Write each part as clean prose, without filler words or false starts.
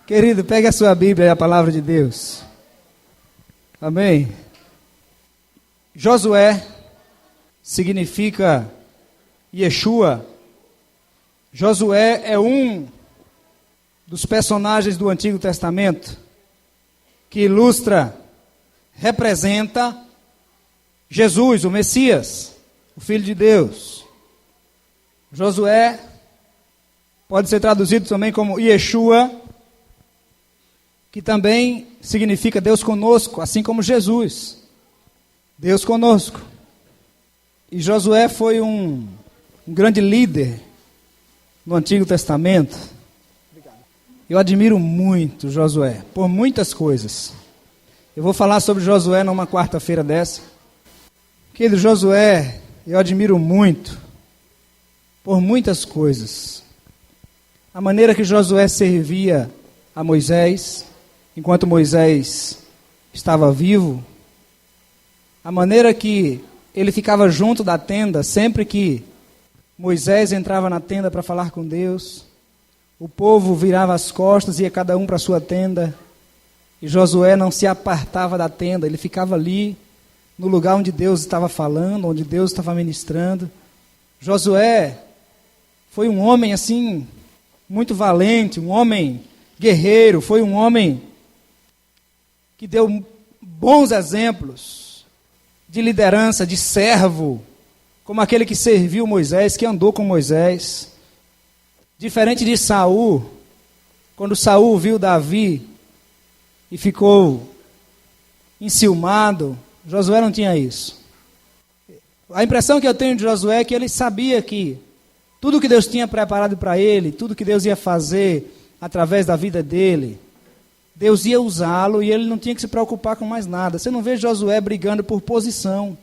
Querido, pegue a sua Bíblia e a palavra de Deus. Amém. Josué significa Yeshua. Josué é um dos personagens do Antigo Testamento que ilustra, representa Jesus, o Messias, o Filho de Deus. Josué pode ser traduzido também como Yeshua, que também significa Deus conosco, assim como Jesus, Deus conosco. E Josué foi um grande líder no Antigo Testamento. Eu admiro muito Josué, por muitas coisas. Eu vou falar sobre Josué numa quarta-feira dessa. Querido, Josué, eu admiro muito, por muitas coisas. A maneira que Josué servia a Moisés, enquanto Moisés estava vivo. A maneira que ele ficava junto da tenda, sempre que Moisés entrava na tenda para falar com Deus. O povo virava as costas, ia cada um para a sua tenda. E Josué não se apartava da tenda, ele ficava ali, no lugar onde Deus estava falando, onde Deus estava ministrando. Josué foi um homem assim, muito valente, um homem guerreiro, foi um homem que deu bons exemplos de liderança, de servo, como aquele que serviu Moisés, que andou com Moisés. Diferente de Saul, quando Saul viu Davi e ficou enciumado, Josué não tinha isso. A impressão que eu tenho de Josué é que ele sabia que tudo que Deus tinha preparado para ele, tudo que Deus ia fazer através da vida dele, Deus ia usá-lo e ele não tinha que se preocupar com mais nada. Você não vê Josué brigando por posição.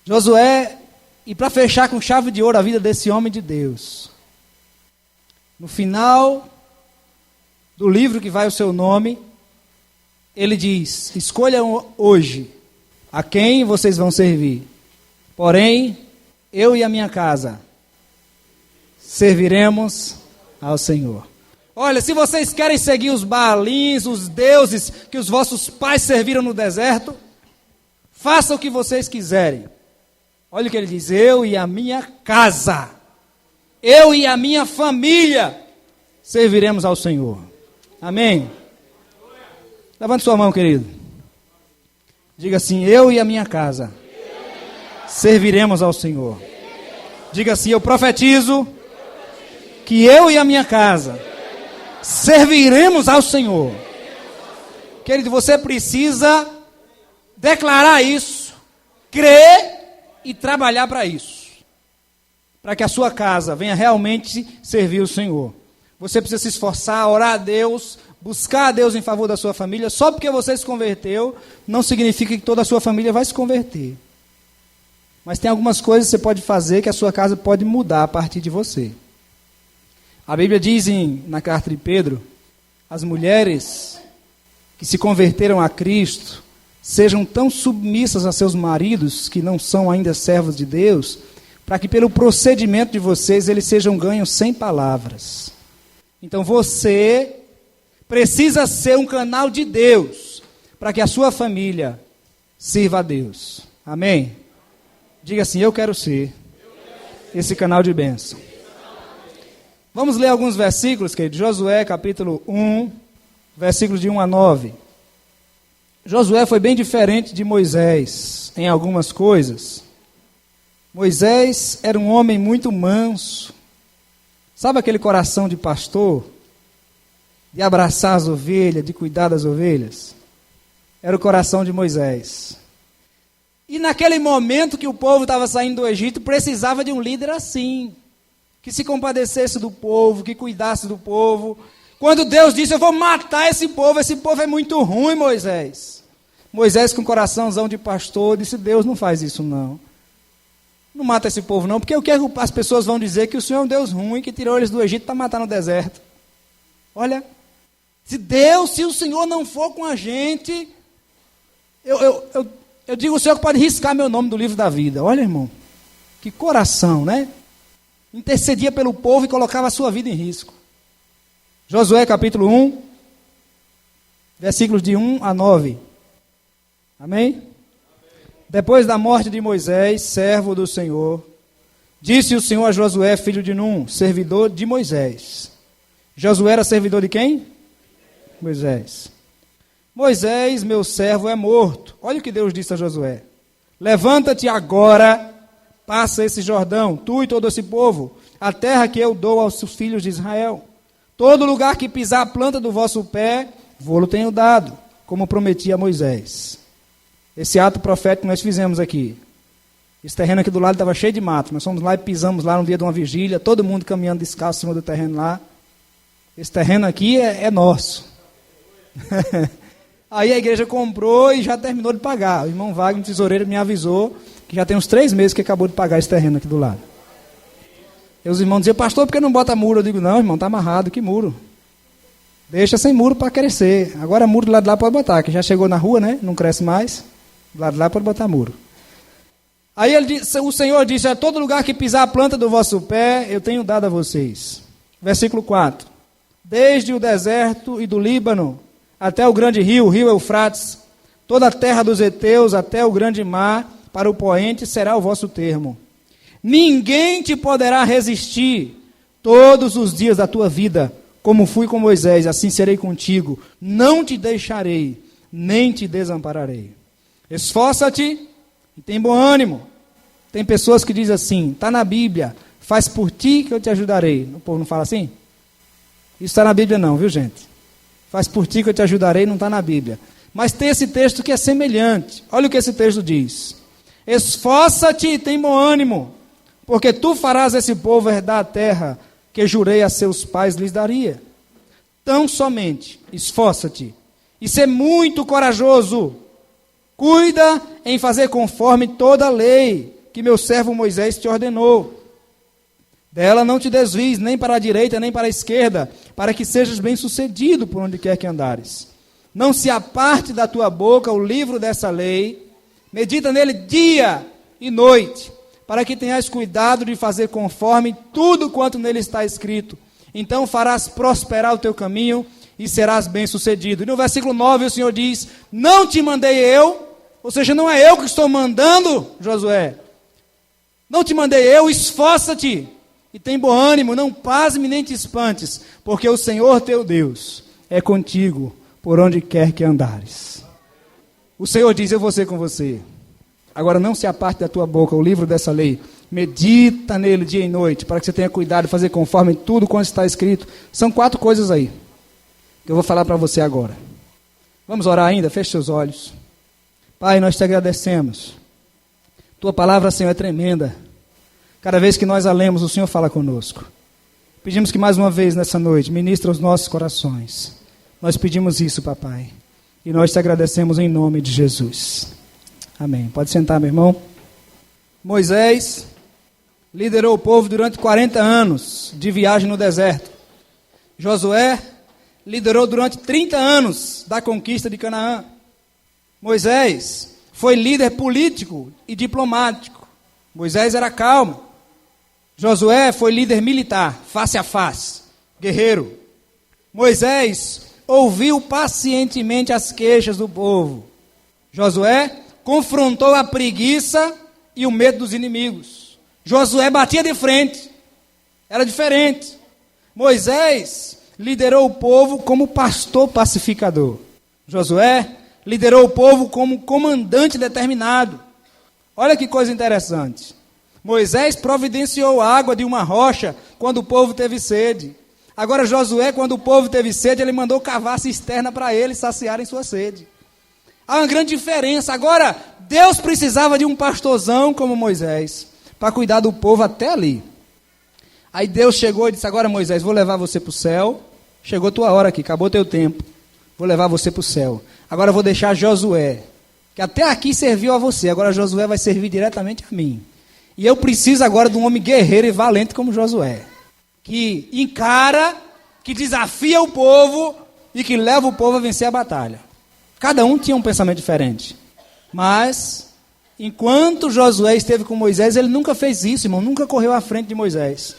Josué, e para fechar com chave de ouro a vida desse homem de Deus, no final do livro que vai o seu nome, ele diz: escolham hoje a quem vocês vão servir. Porém, eu e a minha casa serviremos ao Senhor. Olha, se vocês querem seguir os Baalins, os deuses que os vossos pais serviram no deserto, façam o que vocês quiserem. Olha o que ele diz: eu e a minha casa, eu e a minha família serviremos ao Senhor. Amém? Levante sua mão, querido. Diga assim: eu e a minha casa serviremos ao Senhor. Diga assim: eu profetizo que eu e a minha casa serviremos ao Senhor. Querido, você precisa declarar isso, crer e trabalhar para isso, para que a sua casa venha realmente servir o Senhor. Você precisa se esforçar, orar a Deus, buscar a Deus em favor da sua família. Só porque você se converteu, não significa que toda a sua família vai se converter. Mas tem algumas coisas que você pode fazer que a sua casa pode mudar a partir de você. A Bíblia diz na carta de Pedro: as mulheres que se converteram a Cristo sejam tão submissas a seus maridos, que não são ainda servos de Deus, para que pelo procedimento de vocês eles sejam ganhos sem palavras. Então você precisa ser um canal de Deus, para que a sua família sirva a Deus. Amém? Diga assim: eu quero ser esse canal de bênção. Vamos ler alguns versículos, querido. Josué, capítulo 1, versículos de 1 a 9. Josué foi bem diferente de Moisés em algumas coisas. Moisés era um homem muito manso. Sabe aquele coração de pastor? De abraçar as ovelhas, de cuidar das ovelhas? Era o coração de Moisés. E naquele momento que o povo estava saindo do Egito, precisava de um líder assim, que se compadecesse do povo, que cuidasse do povo. Quando Deus disse: eu vou matar esse povo é muito ruim, Moisés. Moisés, com coraçãozão de pastor, disse: Deus, não faz isso não. Não mata esse povo não, porque o que as pessoas vão dizer? Que o Senhor é um Deus ruim, que tirou eles do Egito para matar no deserto. Olha, se o Senhor não for com a gente, eu digo: o Senhor pode riscar meu nome do livro da vida. Olha, irmão, que coração, né? Intercedia pelo povo e colocava a sua vida em risco. Josué capítulo 1, versículos de 1 a 9. Amém? Depois da morte de Moisés, servo do Senhor, disse o Senhor a Josué, filho de Num, servidor de Moisés. Josué era servidor de quem? Moisés. Moisés, meu servo, é morto. Olha o que Deus disse a Josué. Levanta-te agora, passa esse Jordão, tu e todo esse povo, a terra que eu dou aos filhos de Israel. Todo lugar que pisar a planta do vosso pé, vou-lo tenho dado, como prometi a Moisés. Esse ato profético nós fizemos aqui. Esse terreno aqui do lado estava cheio de mato. Nós fomos lá e pisamos lá no dia de uma vigília, todo mundo caminhando descalço em cima do terreno lá. Esse terreno aqui é nosso. Aí a igreja comprou e já terminou de pagar. O irmão Wagner, tesoureiro, me avisou que já tem uns 3 meses que acabou de pagar esse terreno aqui do lado. E os irmãos diziam, pastor, por que não bota muro? Eu digo, não, irmão, está amarrado, que muro? Deixa sem muro para crescer. Agora muro do lado de lá pode botar, que já chegou na rua, né? Não cresce mais. Do lado de lá pode botar muro. Aí o Senhor disse, a todo lugar que pisar a planta do vosso pé, eu tenho dado a vocês. Versículo 4. Desde o deserto e do Líbano, até o grande rio, o rio Eufrates, toda a terra dos heteus, até o grande mar, para o poente será o vosso termo. Ninguém te poderá resistir todos os dias da tua vida, como fui com Moisés, assim serei contigo. Não te deixarei, nem te desampararei. Esforça-te e tem bom ânimo. Tem pessoas que dizem assim, está na Bíblia, faz por ti que eu te ajudarei. O povo não fala assim? Isso está na Bíblia não, viu gente? Faz por ti que eu te ajudarei, não está na Bíblia. Mas tem esse texto que é semelhante. Olha o que esse texto diz. Esforça-te e tem bom ânimo, porque tu farás esse povo herdar a terra que jurei a seus pais lhes daria. Tão somente, esforça-te e ser muito corajoso. Cuida em fazer conforme toda a lei que meu servo Moisés te ordenou. Dela não te desvies nem para a direita nem para a esquerda, para que sejas bem-sucedido por onde quer que andares. Não se aparte da tua boca o livro dessa lei, medita nele dia e noite, para que tenhas cuidado de fazer conforme tudo quanto nele está escrito. Então farás prosperar o teu caminho e serás bem-sucedido. E no versículo 9 o Senhor diz, não te mandei eu, ou seja, não é eu que estou mandando, Josué. Não te mandei eu, esforça-te e tem bom ânimo, não pasme nem te espantes, porque o Senhor teu Deus é contigo por onde quer que andares. O Senhor diz, eu vou ser com você. Agora não se aparte da tua boca o livro dessa lei, medita nele dia e noite, para que você tenha cuidado de fazer conforme tudo quanto está escrito. São 4 coisas aí, que eu vou falar para você agora. Vamos orar ainda? Feche seus olhos. Pai, nós te agradecemos. Tua palavra, Senhor, é tremenda. Cada vez que nós a lemos, o Senhor fala conosco. Pedimos que mais uma vez nessa noite, ministra os nossos corações. Nós pedimos isso, papai. E nós te agradecemos em nome de Jesus. Amém. Pode sentar, meu irmão. Moisés liderou o povo durante 40 anos de viagem no deserto. Josué liderou durante 30 anos da conquista de Canaã. Moisés foi líder político e diplomático. Moisés era calmo. Josué foi líder militar, face a face, guerreiro. Moisés ouviu pacientemente as queixas do povo. Josué confrontou a preguiça e o medo dos inimigos. Josué batia de frente. Era diferente. Moisés liderou o povo como pastor pacificador. Josué liderou o povo como comandante determinado. Olha que coisa interessante. Moisés providenciou água de uma rocha quando o povo teve sede. Agora Josué, quando o povo teve sede, ele mandou cavar cisterna para eles saciarem sua sede. Há uma grande diferença. Agora, Deus precisava de um pastorzão como Moisés para cuidar do povo até ali. Aí Deus chegou e disse, agora Moisés, vou levar você para o céu. Chegou tua hora aqui, acabou teu tempo. Vou levar você para o céu. Agora eu vou deixar Josué, que até aqui serviu a você. Agora Josué vai servir diretamente a mim. E eu preciso agora de um homem guerreiro e valente como Josué, que encara, que desafia o povo e que leva o povo a vencer a batalha. Cada um tinha um pensamento diferente. Mas, enquanto Josué esteve com Moisés, ele nunca fez isso, irmão. Nunca correu à frente de Moisés.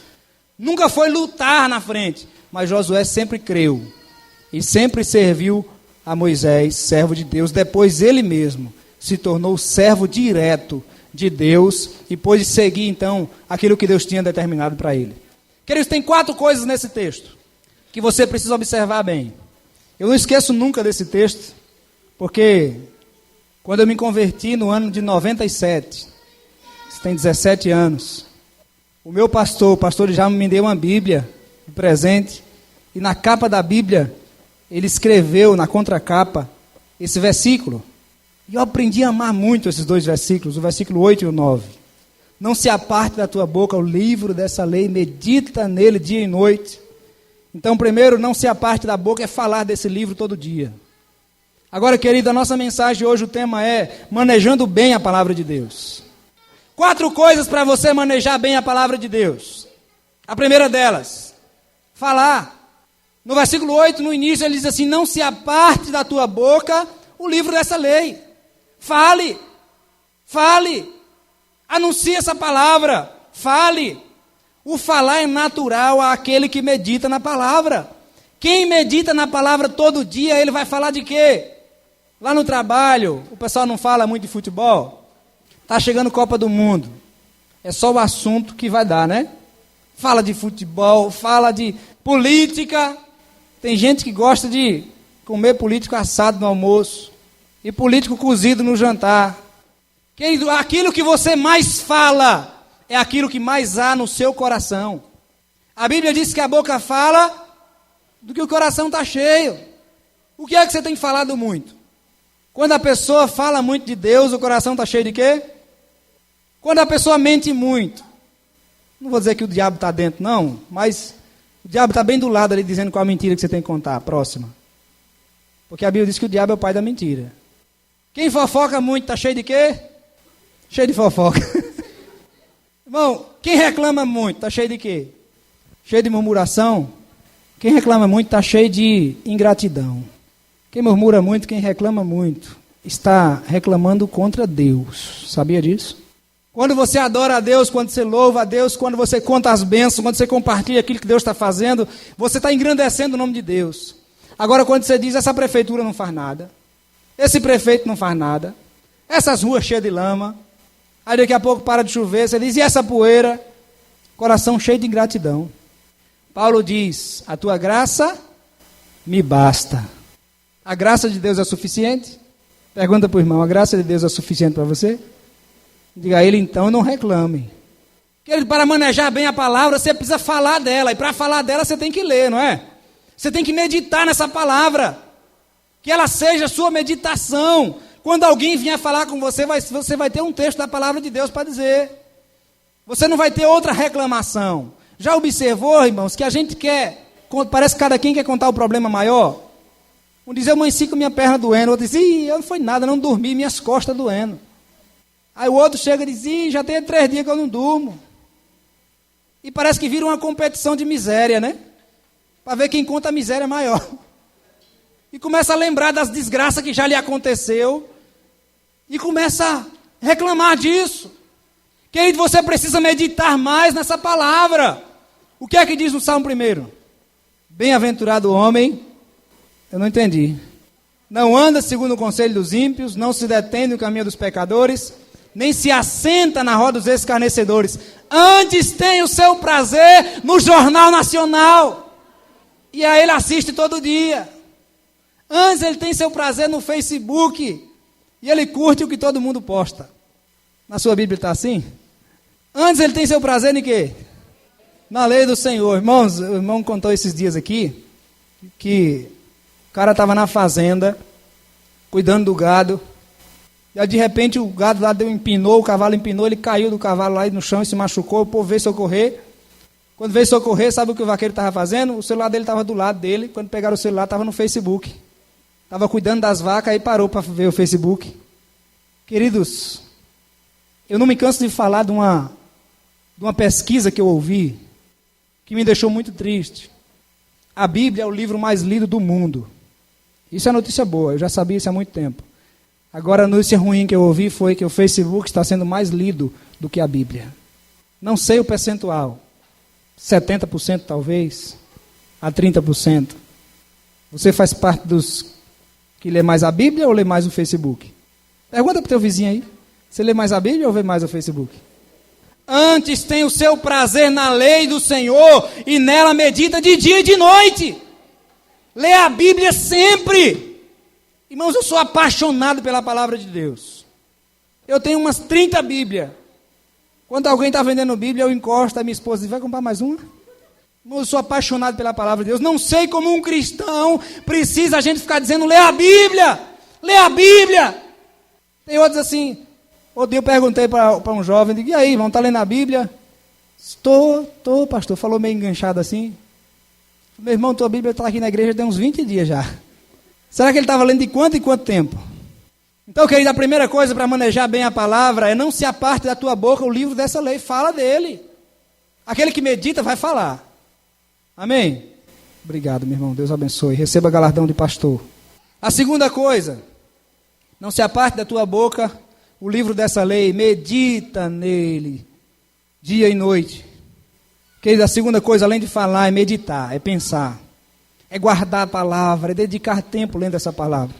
Nunca foi lutar na frente. mas Josué sempre creu e sempre serviu a Moisés, servo de Deus. Depois ele mesmo se tornou servo direto de Deus e pôde seguir então aquilo que Deus tinha determinado para ele. Queridos, tem 4 coisas nesse texto que você precisa observar bem. Eu não esqueço nunca desse texto, porque quando eu me converti no ano de 97, isso tem 17 anos, o meu pastor, o pastor já me deu uma Bíblia de presente, e na capa da Bíblia, ele escreveu na contracapa esse versículo. E eu aprendi a amar muito esses 2 versículos, o versículo 8 e o 9. Não se aparte da tua boca o livro dessa lei, medita nele dia e noite. Então, primeiro, não se aparte da boca é falar desse livro todo dia. Agora, querido, a nossa mensagem hoje, o tema é manejando bem a palavra de Deus. 4 coisas para você manejar bem a palavra de Deus. A primeira delas, falar. No versículo 8, no início, ele diz assim: não se aparte da tua boca o livro dessa lei. Fale, fale, anuncie essa palavra, fale. O falar é natural àquele que medita na palavra. Quem medita na palavra todo dia, ele vai falar de quê? Lá no trabalho, o pessoal não fala muito de futebol. Está chegando Copa do Mundo. É só o assunto que vai dar, né? Fala de futebol, fala de política. Tem gente que gosta de comer político assado no almoço e político cozido no jantar. Querido, aquilo que você mais fala é aquilo que mais há no seu coração. A Bíblia diz que a boca fala do que o coração está cheio. O que é que você tem falado muito? Quando a pessoa fala muito de Deus, o coração está cheio de quê? Quando a pessoa mente muito. Não vou dizer que o diabo está dentro, não, mas o diabo está bem do lado ali, dizendo qual a mentira que você tem que contar, próxima. Porque a Bíblia diz que o diabo é o pai da mentira. Quem fofoca muito está cheio de quê? Cheio de fofoca. Irmão, quem reclama muito está cheio de quê? Cheio de murmuração. Quem reclama muito está cheio de ingratidão. Quem murmura muito, quem reclama muito, está reclamando contra Deus. Sabia disso? Quando você adora a Deus, quando você louva a Deus, quando você conta as bênçãos, quando você compartilha aquilo que Deus está fazendo, você está engrandecendo o nome de Deus. Agora, quando você diz, essa prefeitura não faz nada, esse prefeito não faz nada, essas ruas cheias de lama, aí daqui a pouco para de chover, você diz, e essa poeira? Coração cheio de ingratidão. Paulo diz, a tua graça me basta. A graça de Deus é suficiente? Pergunta para o irmão, a graça de Deus é suficiente para você? Diga a ele, então, não reclame. Querido, para manejar bem a palavra, você precisa falar dela. E para falar dela, você tem que ler, não é? Você tem que meditar nessa palavra. Que ela seja a sua meditação. Quando alguém vier falar com você, você vai ter um texto da palavra de Deus para dizer. Você não vai ter outra reclamação. Já observou, irmãos, que a gente quer, parece que cada quem quer contar o problema maior? Um diz, eu amanheci com minha perna doendo. Outro diz, eu não foi nada, não dormi, minhas costas doendo. Aí o outro chega e diz, já tem 3 dias que eu não durmo. E parece que vira uma competição de miséria, né? Para ver quem conta a miséria maior. E começa a lembrar das desgraças que já lhe aconteceu. E começa a reclamar disso. Querido, você precisa meditar mais nessa palavra. O que é que diz no Salmo 1? Bem-aventurado o homem, eu não entendi. Não anda segundo o conselho dos ímpios, não se detém no caminho dos pecadores, nem se assenta na roda dos escarnecedores. Antes tem o seu prazer no Jornal Nacional. E aí ele assiste todo dia. Antes ele tem seu prazer no Facebook. E ele curte o que todo mundo posta. Na sua Bíblia está assim? Antes ele tem seu prazer em quê? Na lei do Senhor. Irmãos, o irmão contou esses dias aqui, que o cara estava na fazenda, cuidando do gado, e aí de repente o gado lá empinou, o cavalo empinou, ele caiu do cavalo lá no chão e se machucou, o povo veio socorrer. Quando veio socorrer, sabe o que o vaqueiro estava fazendo? O celular dele estava do lado dele, quando pegaram o celular estava no Facebook. Estava cuidando das vacas, aí parou para ver o Facebook. Queridos, eu não me canso de falar de uma pesquisa que eu ouvi, que me deixou muito triste. A Bíblia é o livro mais lido do mundo. Isso é notícia boa, eu já sabia isso há muito tempo. Agora a notícia ruim que eu ouvi foi que o Facebook está sendo mais lido do que a Bíblia. Não sei o percentual, 70% talvez. a 30%. Você faz parte dos que lê mais a Bíblia ou lê mais o Facebook? Pergunta para o teu vizinho aí. Você lê mais a Bíblia ou vê mais o Facebook? Antes tem o seu prazer na lei do Senhor e nela medita de dia e de noite. Lê a Bíblia sempre. Irmãos, eu sou apaixonado pela palavra de Deus. Eu tenho umas 30 Bíblias. Quando alguém está vendendo Bíblia, eu encosto a minha esposa e diz, vai comprar mais uma? Eu sou apaixonado pela palavra de Deus. Não sei como um cristão precisa a gente ficar dizendo, lê a Bíblia. Lê a Bíblia. Tem outros assim. Outro dia eu perguntei para um jovem, digo, e aí, irmão, está lendo a Bíblia? Estou, pastor. Falou meio enganchado assim. Meu irmão, tua Bíblia está aqui na igreja tem uns 20 dias já. Será que ele estava lendo de quanto em quanto tempo? Então, querido, a primeira coisa para manejar bem a palavra é não se aparte da tua boca o livro dessa lei. Fala dele. Aquele que medita vai falar. Amém? Obrigado, meu irmão. Deus abençoe. Receba galardão de pastor. A segunda coisa, não se aparte da tua boca o livro dessa lei. Medita nele dia e noite. Querido, a segunda coisa, além de falar, é meditar, é pensar. É guardar a palavra, é dedicar tempo lendo essa palavra.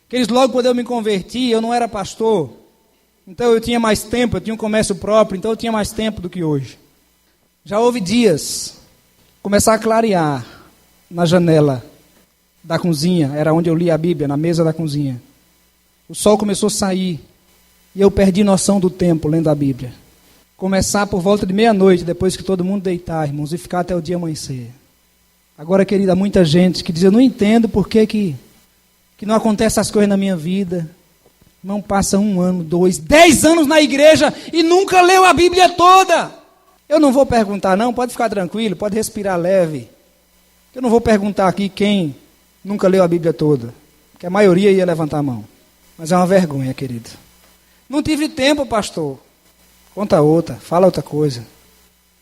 Queridos, logo quando eu me converti, eu não era pastor. Então eu tinha mais tempo, eu tinha um comércio próprio, então eu tinha mais tempo do que hoje. Já houve dias, começar a clarear na janela da cozinha, era onde eu lia a Bíblia, na mesa da cozinha. O sol começou a sair e eu perdi noção do tempo lendo a Bíblia. Começar por volta de meia-noite, depois que todo mundo deitar, irmãos, e ficar até o dia amanhecer. Agora, querida, muita gente que diz, eu não entendo por que não acontecem as coisas na minha vida. Não passa 1 ano, 2, 10 anos na igreja e nunca leu a Bíblia toda. Eu não vou perguntar não, pode ficar tranquilo, pode respirar leve. Eu não vou perguntar aqui quem nunca leu a Bíblia toda, porque a maioria ia levantar a mão. Mas é uma vergonha, querido. Não tive tempo, pastor. Conta outra, fala outra coisa.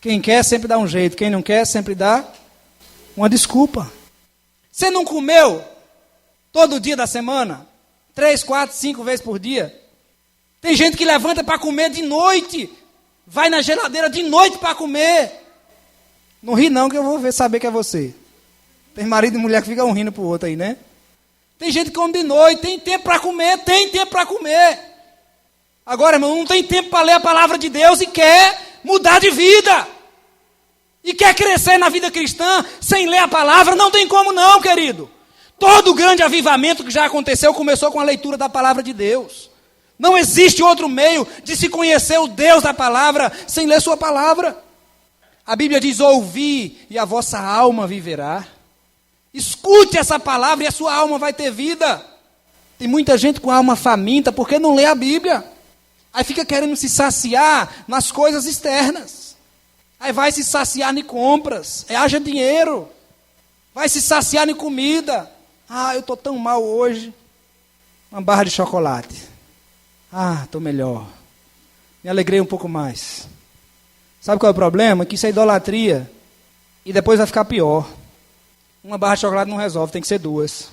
Quem quer sempre dá um jeito, quem não quer sempre dá uma desculpa. Você não comeu todo dia da semana? 3, 4, 5 vezes por dia? Tem gente que levanta para comer de noite. Vai na geladeira de noite para comer. Não ri não, que eu vou saber que é você. Tem marido e mulher que ficam rindo pro outro aí, né? Tem gente que come de noite, tem tempo para comer, tem tempo para comer. Agora, irmão, não tem tempo para ler a palavra de Deus e quer mudar de vida. E quer crescer na vida cristã sem ler a palavra, não tem como não, querido. Todo o grande avivamento que já aconteceu começou com a leitura da palavra de Deus. Não existe outro meio de se conhecer o Deus da palavra sem ler sua palavra. A Bíblia diz, ouvi e a vossa alma viverá. Escute essa palavra e a sua alma vai ter vida. Tem muita gente com a alma faminta porque não lê a Bíblia. Aí fica querendo se saciar nas coisas externas. Aí vai se saciar em compras. Haja dinheiro. Vai se saciar em comida. Ah, eu estou tão mal hoje. Uma barra de chocolate. Ah, estou melhor. Me alegrei um pouco mais. Sabe qual é o problema? Que isso é idolatria. E depois vai ficar pior. Uma barra de chocolate não resolve, tem que ser 2.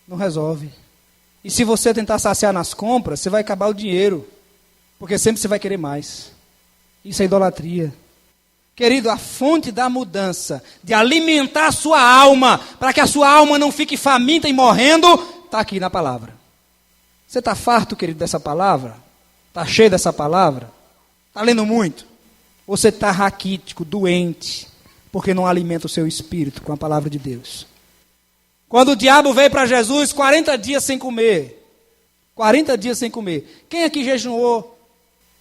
Não resolve. E se você tentar saciar nas compras, você vai acabar o dinheiro. Porque sempre você vai querer mais. Isso é idolatria. Querido, a fonte da mudança, de alimentar a sua alma, para que a sua alma não fique faminta e morrendo, está aqui na palavra. Você está farto, querido, dessa palavra? Está cheio dessa palavra? Está lendo muito? Ou você está raquítico, doente, porque não alimenta o seu espírito com a palavra de Deus? Quando o diabo veio para Jesus, 40 dias sem comer. 40 dias sem comer. Quem aqui jejuou?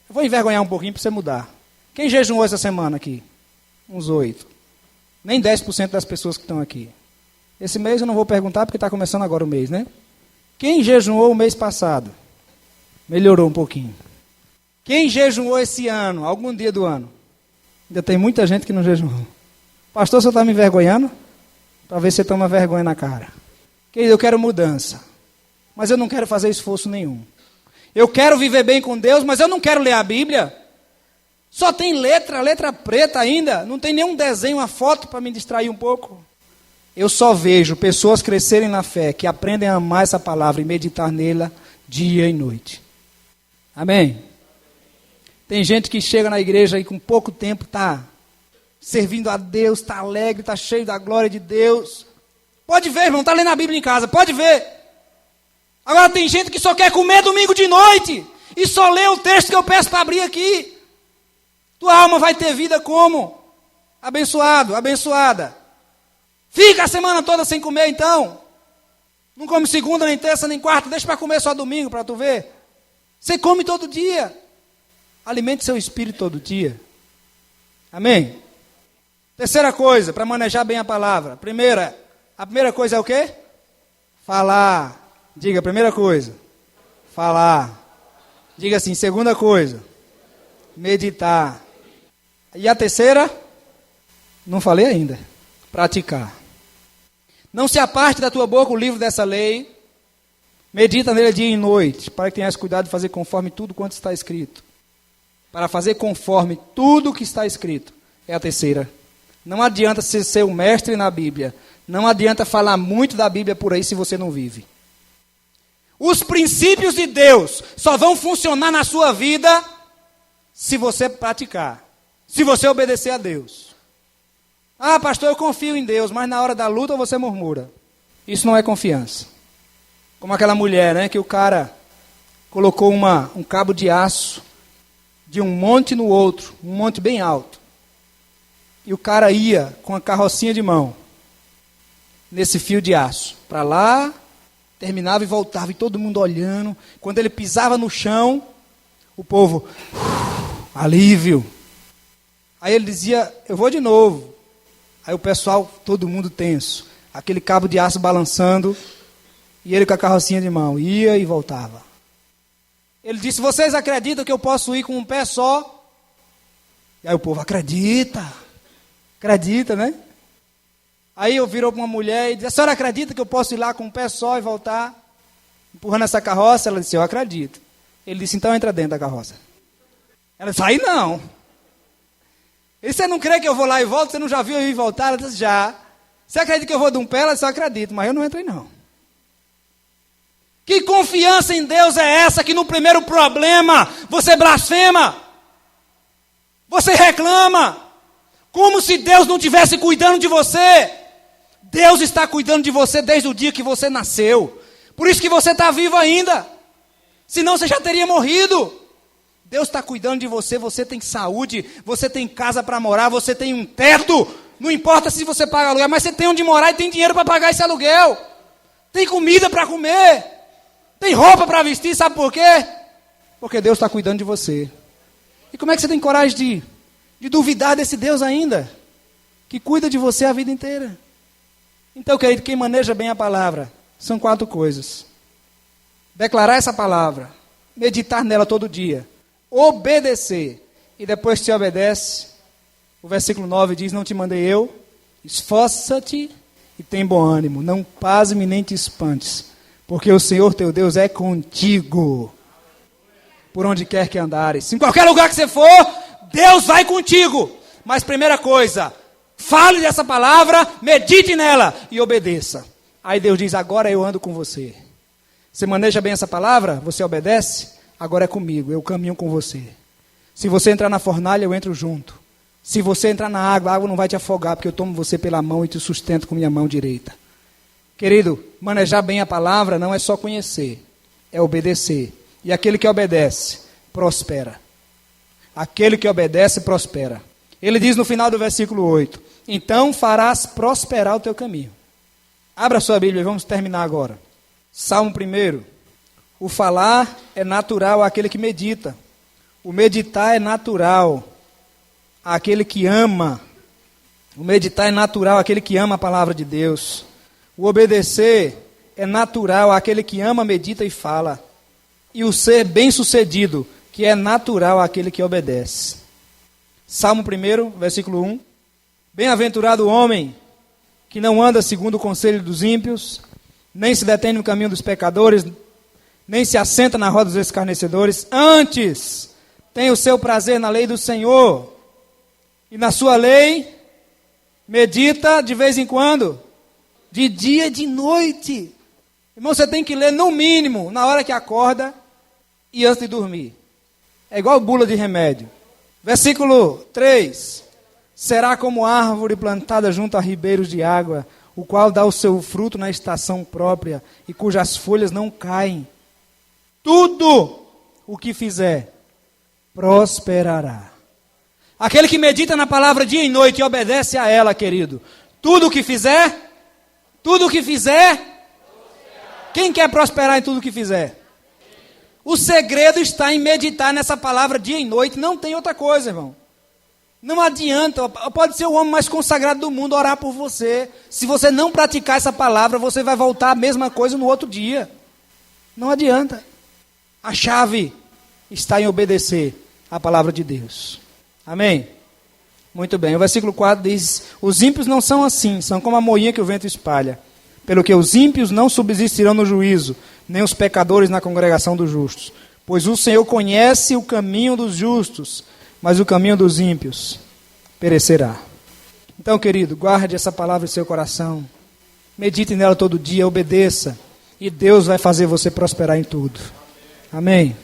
Eu vou envergonhar um pouquinho para você mudar. Quem jejuou essa semana aqui? Uns 8. Nem 10% das pessoas que estão aqui. Esse mês eu não vou perguntar porque está começando agora o mês, né? Quem jejuou o mês passado? Melhorou um pouquinho. Quem jejuou esse ano, algum dia do ano? Ainda tem muita gente que não jejuou. Pastor, você está me envergonhando? Para ver se você toma vergonha na cara. Querido, eu quero mudança. Mas eu não quero fazer esforço nenhum. Eu quero viver bem com Deus, mas eu não quero ler a Bíblia. Só tem letra preta ainda. Não tem nenhum desenho, uma foto para me distrair um pouco. Eu só vejo pessoas crescerem na fé, que aprendem a amar essa palavra e meditar nela dia e noite. Amém? Tem gente que chega na igreja e com pouco tempo está servindo a Deus, está alegre, está cheio da glória de Deus. Pode ver, irmão, está lendo a Bíblia em casa, pode ver. Agora tem gente que só quer comer domingo de noite e só lê o texto que eu peço para abrir aqui. Tua alma vai ter vida como? Abençoado, abençoada. Fica a semana toda sem comer então. Não come segunda, nem terça, nem quarta, deixa para comer só domingo para tu ver. Você come todo dia. Alimente seu espírito todo dia. Amém? Terceira coisa, para manejar bem a palavra. A primeira coisa é o quê? Falar. Diga, primeira coisa. Falar. Diga assim, segunda coisa. Meditar. E a terceira? Não falei ainda. Praticar. Não se aparte da tua boca o livro dessa lei. Medita nele dia e noite, para que tenhas cuidado de fazer conforme tudo quanto está escrito. Para fazer conforme tudo que está escrito. É a terceira. Não adianta ser o mestre na Bíblia. Não adianta falar muito da Bíblia por aí se você não vive. Os princípios de Deus só vão funcionar na sua vida se você praticar. Se você obedecer a Deus. Ah, pastor, eu confio em Deus, mas na hora da luta você murmura. Isso não é confiança. Como aquela mulher, né, que o cara colocou um cabo de aço de um monte no outro, um monte bem alto. E o cara ia com a carrocinha de mão nesse fio de aço, para lá, terminava e voltava, e todo mundo olhando. Quando ele pisava no chão, o povo, alívio. Aí ele dizia, eu vou de novo. Aí o pessoal, todo mundo tenso, aquele cabo de aço balançando, e ele com a carrocinha de mão, ia e voltava. Ele disse, vocês acreditam que eu posso ir com um pé só? E aí o povo, acredita, né? Aí eu virou para uma mulher e disse, a senhora acredita que eu posso ir lá com um pé só e voltar, empurrando essa carroça? Ela disse, eu acredito. Ele disse, então entra dentro da carroça. Ela disse, aí não. E você não crê que eu vou lá e volto? Você não já viu eu ir e voltar? Ela disse, já. Você acredita que eu vou de um pé? Ela disse, eu acredito, mas eu não entrei não. Que confiança em Deus é essa que no primeiro problema você blasfema? Você reclama? Como se Deus não estivesse cuidando de você? Deus está cuidando de você desde o dia que você nasceu. Por isso que você está vivo ainda. Senão você já teria morrido. Deus está cuidando de você, você tem saúde, você tem casa para morar, você tem um teto. Não importa se você paga aluguel, mas você tem onde morar e tem dinheiro para pagar esse aluguel. Tem comida para comer. Tem roupa para vestir, sabe por quê? Porque Deus está cuidando de você. E como é que você tem coragem de duvidar desse Deus ainda? Que cuida de você a vida inteira. Então, querido, quem maneja bem a palavra, são 4 coisas. Declarar essa palavra, meditar nela todo dia, obedecer, e depois que te obedece, o versículo 9 diz, não te mandei eu, esforça-te e tem bom ânimo, não pasme nem te espantes, porque o Senhor teu Deus é contigo, por onde quer que andares. Em qualquer lugar que você for, Deus vai contigo. Mas primeira coisa, fale dessa palavra, medite nela e obedeça. Aí Deus diz, agora eu ando com você. Você maneja bem essa palavra? Você obedece? Agora é comigo, eu caminho com você. Se você entrar na fornalha, eu entro junto. Se você entrar na água, a água não vai te afogar, porque eu tomo você pela mão e te sustento com minha mão direita. Querido, manejar bem a palavra não é só conhecer, é obedecer. E aquele que obedece, prospera. Aquele que obedece, prospera. Ele diz no final do versículo 8, então farás prosperar o teu caminho. Abra sua Bíblia e vamos terminar agora. Salmo 1. O falar é natural àquele que medita. O meditar é natural àquele que ama. O meditar é natural àquele que ama a palavra de Deus. O obedecer é natural àquele que ama, medita e fala. E o ser bem-sucedido, que é natural àquele que obedece. Salmo 1, versículo 1. Bem-aventurado o homem que não anda segundo o conselho dos ímpios, nem se detém no caminho dos pecadores, nem se assenta na roda dos escarnecedores. Antes, tem o seu prazer na lei do Senhor, e na sua lei medita de vez em quando, de dia e de noite. Irmão, você tem que ler no mínimo na hora que acorda e antes de dormir. É igual bula de remédio. Versículo 3. Será como árvore plantada junto a ribeiros de água, o qual dá o seu fruto na estação própria e cujas folhas não caem. Tudo o que fizer prosperará. Aquele que medita na palavra dia e noite e obedece a ela, querido. Tudo o que fizer, quem quer prosperar em tudo o que fizer? O segredo está em meditar nessa palavra dia e noite, não tem outra coisa, irmão. Não adianta, pode ser o homem mais consagrado do mundo orar por você. Se você não praticar essa palavra, você vai voltar a mesma coisa no outro dia. Não adianta. A chave está em obedecer a palavra de Deus. Amém? Muito bem. O versículo 4 diz: os ímpios não são assim, são como a moinha que o vento espalha. Pelo que os ímpios não subsistirão no juízo, nem os pecadores na congregação dos justos. Pois o Senhor conhece o caminho dos justos, mas o caminho dos ímpios perecerá. Então, querido, guarde essa palavra em seu coração. Medite nela todo dia, obedeça. E Deus vai fazer você prosperar em tudo. Amém.